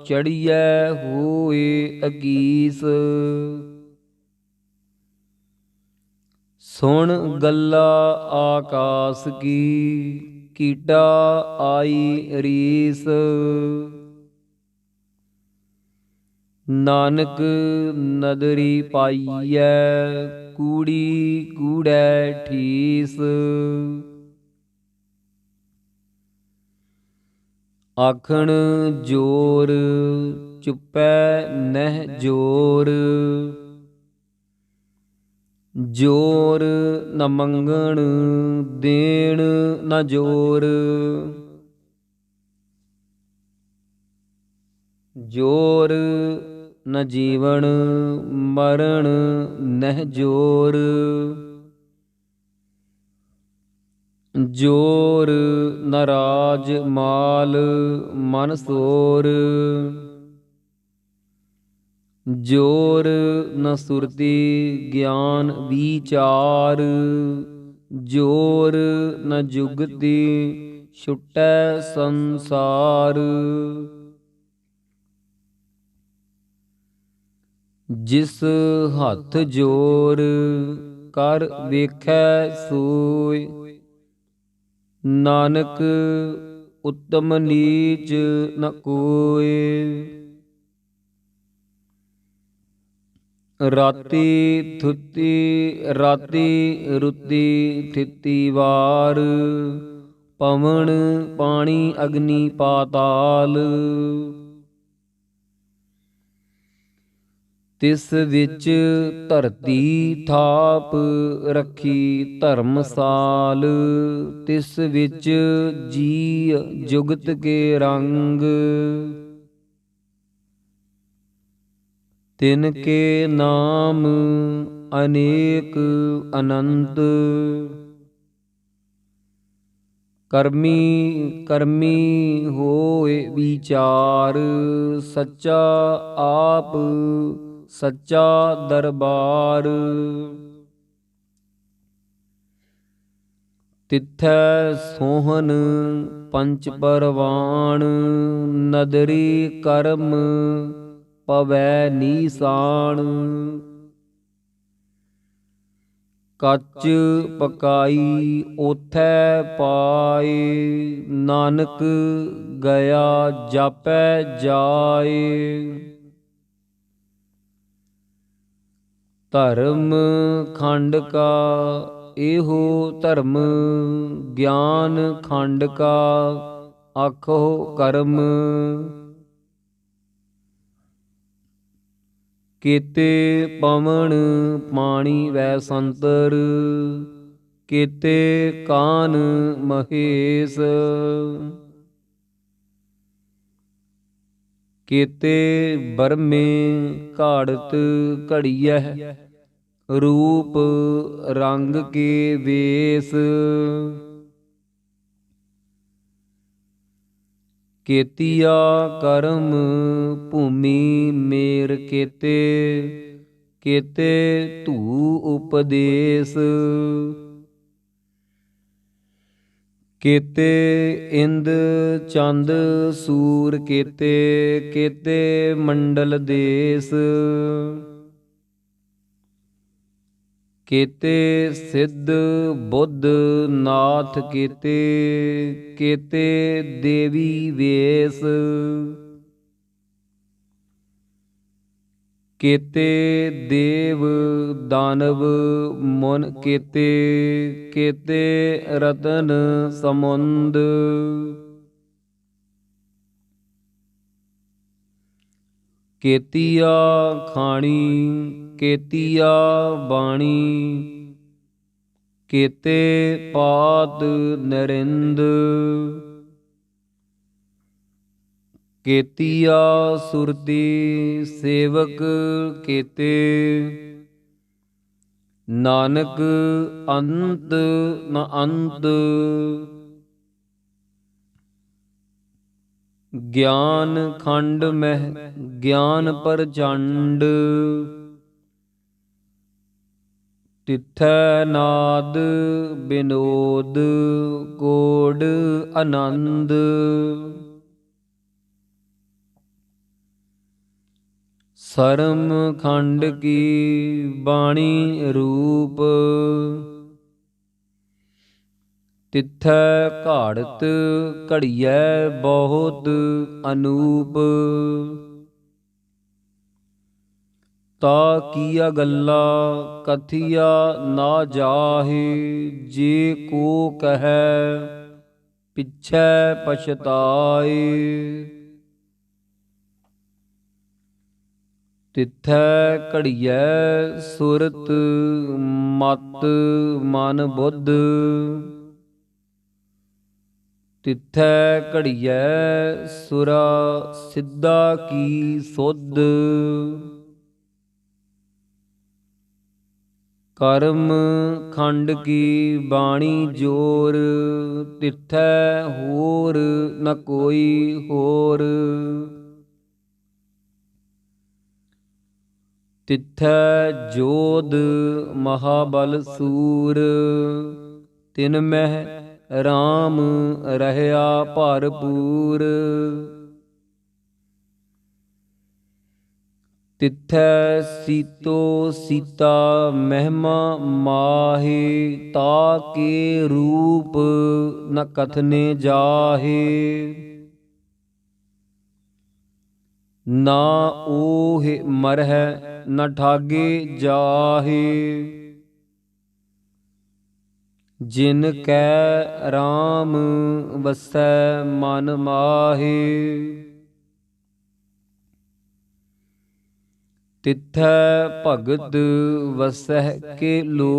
ਚੜੀਐ ਹੋਏ ਅਕੀਸ। ਸੁਣ ਗੱਲਾ ਆਕਾਸ ਕੀ, ਕੀਟਾ ਆਈ ਰੀਸ। ਨਾਨਕ ਨਦਰੀ ਪਾਈਐ, ਕੂੜੀ ਕੂੜੈ ਠੀਸ। ਆਖਣ ਜੋਰ ਚੁੱਪੈ ਨਹਿ ਜੋਰ, ਜੋਰ ਨ ਮੰਗਣ ਦੇਣ ਨ ਜੋਰ। ਜੋਰ ਨ ਜੀਵਨ ਮਰਨ ਨਹਿ ਜੋਰ, ਜੋਰ ਨ ਰਾਜ ਮਾਲ ਮਨ ਸੋਰ। ਜੋਰ ਨ ਸੁਰਤੀ ਗਿਆਨ ਵਿਚਾਰ, ਜੋਰ ਨ ਜੁਗਤੀ ਛੁਟੈ ਸੰਸਾਰ। ਜਿਸ ਹੱਥ ਜੋਰ ਕਰ ਵੇਖੈ ਸੋਇ, ਨਾਨਕ ਉੱਤਮ ਨੀਚ ਨ ਕੋਇ। ਰਾਤੀ ਥੁੱਤੀ ਰਾਤੀ ਰੁੱਤੀ ਥਿੱਤੀ ਵਾਰ, ਪਵਨ ਪਾਣੀ ਅਗਨੀ ਪਾਤਾਲ। ਤਿਸ ਵਿੱਚ ਧਰਤੀ ਥਾਪ ਰੱਖੀ ਧਰਮਸਾਲ। ਤਿਸ ਵਿੱਚ ਜੀ ਜੁਗਤ ਕੇ ਰੰਗ, ਤਿਨ ਕੇ ਨਾਮ ਅਨੇਕ ਅਨੰਤ। ਕਰਮੀ ਕਰਮੀ ਹੋਏ ਵਿਚਾਰ, ਸੱਚਾ ਆਪ ਸੱਚਾ ਦਰਬਾਰ। ਤਿਥੈ ਸੋਹਨ ਪੰਚ ਪਰਵਾਣ, ਨਦਰੀ ਕਰਮ ਪਵੈ ਨੀਸਾਨ। ਕੱਚ ਪਕਾਈ ਓਥੈ ਪਾਏ, ਨਾਨਕ ਗਿਆ ਜਾਪੈ ਜਾਏ। ਧਰਮ ਖੰਡ ਕਾ ਇਹੋ ਧਰਮ, ਗਿਆਨ ਖੰਡ ਕਾ ਆਖੋ ਕਰਮ। ਕੀਤੇ ਪਵਨ ਪਾਣੀ ਵੈ ਸੰਤਰ, ਕੀਤੇ ਕਾਨ ਮਹੇਸ਼। ਕੀਤੇ ਬਰਮੇ ਘਾੜਤ ਘੜੀਐ, ਰੂਪ ਰੰਗ ਕੇ ਵੇਸ। ਕੀਤੀਆ ਕਰਮ ਭੂਮੀ ਮੇਰ ਕੀਤੇ, ਕੀਤੇ ਧੂ ਉਪਦੇਸ। केते इंद चंद सूर केते, केते मंडल देश, केते सिद्ध बुद्ध नाथ केते, केते देवी वेश, केते देव दानव मुन केते, केते रतन समुंद, केतिया खाणी केतिया बाणी, केते पात नरिंद, केतिया सुरती सेवक केते, नानक अंत न अंत, ज्ञान खंड मह ज्ञान प्रचंड, तिथै नाद विनोद कोड आनंद, सरम खंड की बाणी रूप, तिथै घाड़त घड़ियै बहुत अनूप, ता किया गल्ला कथिया ना जाहे, जे को कहे पिछै पछताए, तिथै घड़ियै सुरत मत मन बुद्ध, तिथै घड़ियै सुरा सिद्धा की सुध, कर्म खंड की बाणी जोर, तिथै होर न कोई होर, तिथै जोध महाबल सूर, तिन मह राम रहया भरपूर, तिथै सीतो सीता महिमा माहे, ताके रूप न कथने जाहे, ना ओह मरह न ठागे जाहे, जिन कै राम वसै मन माहे, तिथै भगत वसह के लो,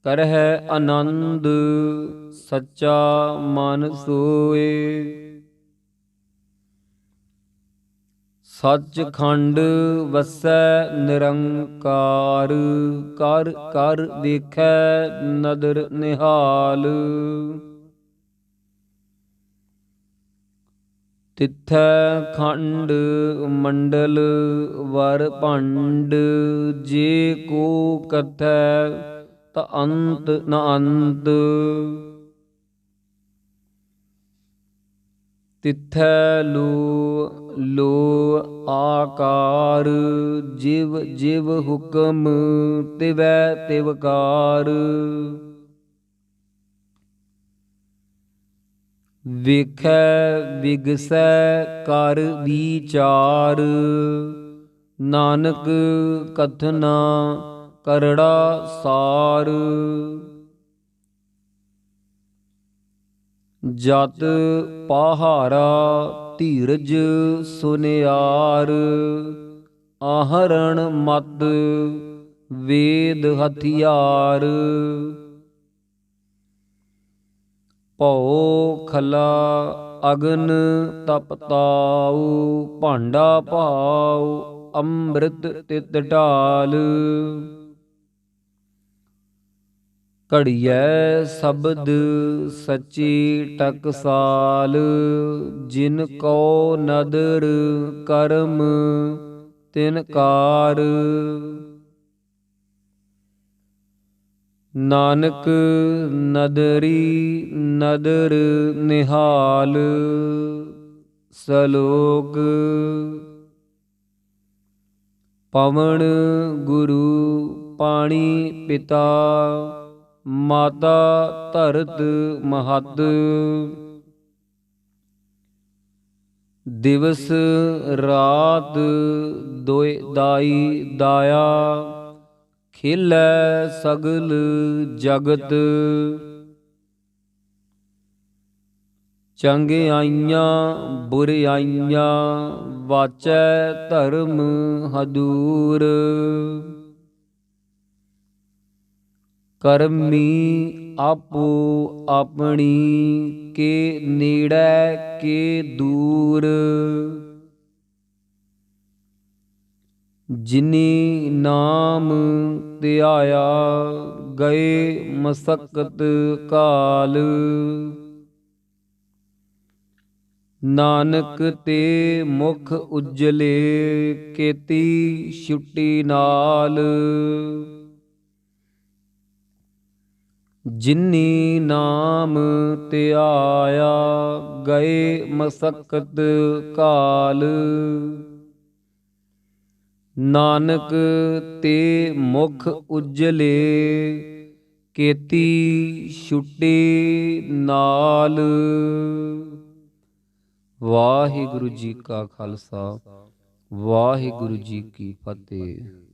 करह आनंद सच्चा मन सोए, सच खंड वसै निरंकार, कर कर देखै नदर निहाल, तिथै खंड मंडल वर भंड, जे को कथै ता अंत न अंत, तिथै लो लो आकार, जिव जिव हुक्म तिवै तिवकार, वेखै विगसै कर विचार, नानक कथना करड़ा सार, जत पहारा धीरज सुनियार, आहरण मत वेद हथियार, भौ खला अगन तपताऊ, भांडा भाव अमृत तित ढाल, घड़ियै शब्द सची टकसाल, जिन को नदर कर्म तिन कार, ਨਾਨਕ ਨਦਰੀ ਨਦਰ ਨਿਹਾਲ। ਸਲੋਕ ਪਵਨ ਗੁਰੂ ਪਾਣੀ ਪਿਤਾ, ਮਾਤਾ ਧਰਤ ਮਹੱਦ। ਦਿਵਸ ਰਾਤ ਦੋਇ ਦਾਈ ਦਾਇਆ, ਖੇਲੈ ਸਗਲ ਜਗਤ। ਚੰਗਿਆਈਆਂ ਬੁਰਿਆਈਆਂ ਵਾਚੈ ਧਰਮ ਹਦੂਰ। ਕਰਮੀ ਆਪੋ ਆਪਣੀ, ਕੇ ਨੇੜੈ ਕੇ ਦੂਰ। ਜਿਨੀ ਨਾਮ ਧਿਆਇਆ, ਗਏ ਮਸਕਤ ਕਾਲ। ਨਾਨਕ ਤੇ ਮੁਖ ਉਜਲੇ, ਕੇਤੀ ਛੁਟੀ ਨਾਲ। ਜਿਨੀ ਨਾਮ ਧਿਆਇਆ, ਗਏ ਮਸਕਤ ਕਾਲ। ਨਾਨਕ ਤੇ ਮੁਖ ਉਜਲੇ, ਕੇਤੀ ਛੁਟੀ ਨਾਲ। ਵਾਹਿਗੁਰੂ ਜੀ ਕਾ ਖਾਲਸਾ, ਵਾਹਿਗੁਰੂ ਜੀ ਕੀ ਫਤਿਹ।